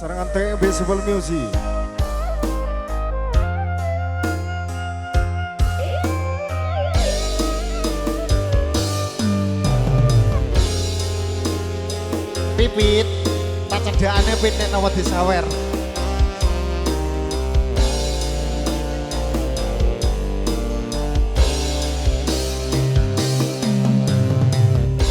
Serangan Visible Music. Pipit, tak cedakane pit nek nawa disawer.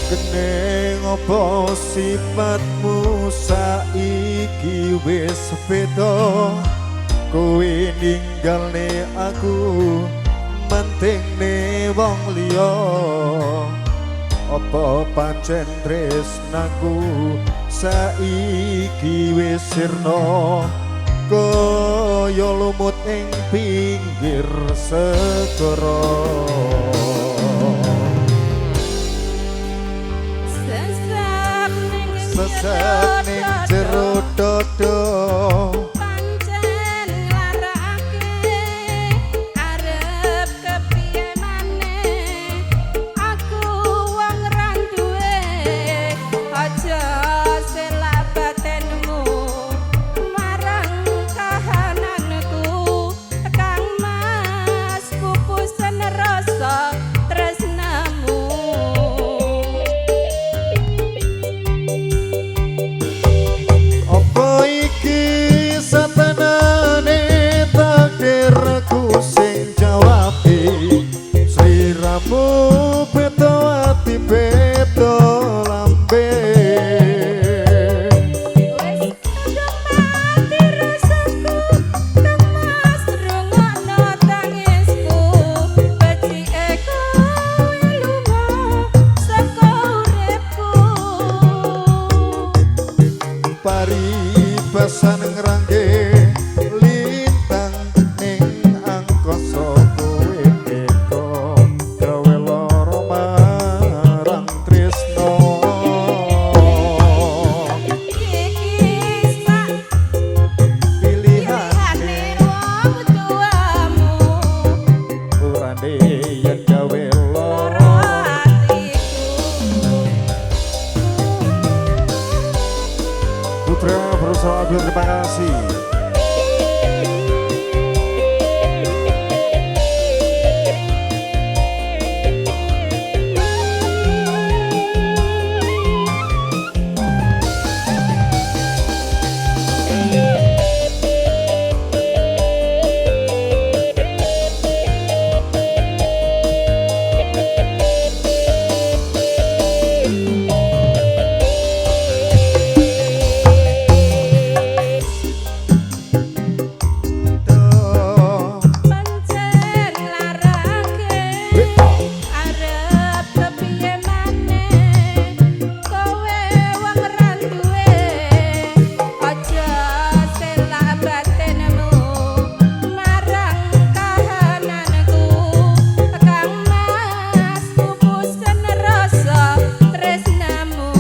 Keneng apa sifatmu saiki wis beda, kowe ninggalne aku mentingne wong liya. Apa pancen tresnaku saiki wis sirna, kaya lumut ing pinggir segara. Sesek ning jero dodo pancen nglarake arep kepiye maneh aku wong ra duwe aja selak batenmu marang kahananku Kang Mas pupusen rasa tresnamu. apa iki satenane takdirku sing jawabi, sliramu beda ati beda lambe. Wis kadung mati rasaku Kang Mas rungokno tangisku becike kowe lunga saka uripku. Paribasan ngrangge lintang ning angkasa, kowe teka gawe lara marang tresno. Iki sak Pilihane pilihane wong tuamu urane yen gawe lara lara. atiku. Putra berusaha terima kasih. Pancen nglarake arep kepiye maneh kowe wong ra duwe aja selak batinmu marang kahananku Kang Mas pupusen rasa tresnamu.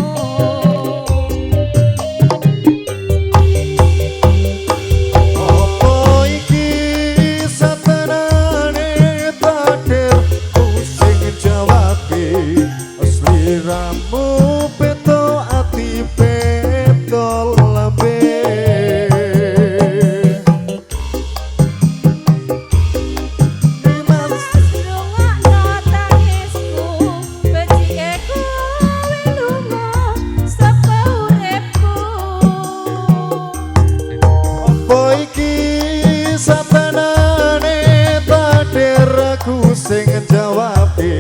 Apa iki satenane takdirku sing jawabi, sliramu beda ati beda lambe. Mas Rungokno tangisku becike kowe lunga saka uripku. apa iki satenane takdirku sing jawabi,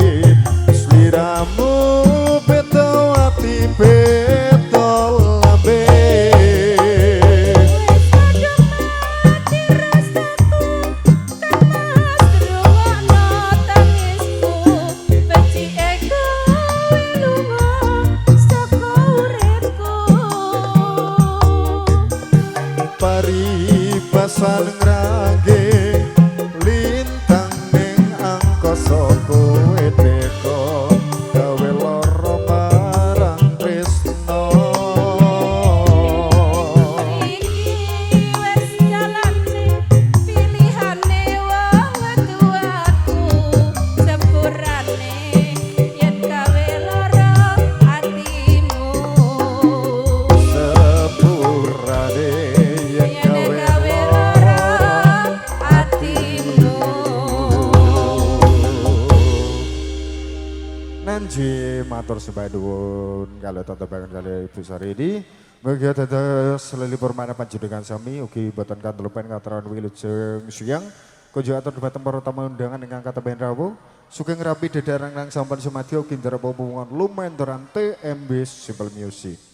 sliramu beda ati beda lambe. Wis kadung mati rasaku Kang Mas rungokno tangisku becike kowe lunga saka uripku. Paribasan ngrangge lintang ning angkasa, kowe teka gawe lara marang tresno. Iki wis jalane pilihane wong tuaku sepurane yen gawe lara atimu. Sepurane Janji matur sembah nuwun kalih tatapangan kalih Ibu Saridi. Mugi dados selelipur mana panjenengan sami ugi boten kantelupen kataran wilujeng siang. Kunjuk atur dhumateng para tamu undangan ingkang katemben rawuh. Sugeng rapi dedarang nang sampun sumadyo ugi ndara pemungon lumenturan TMB Simple Music.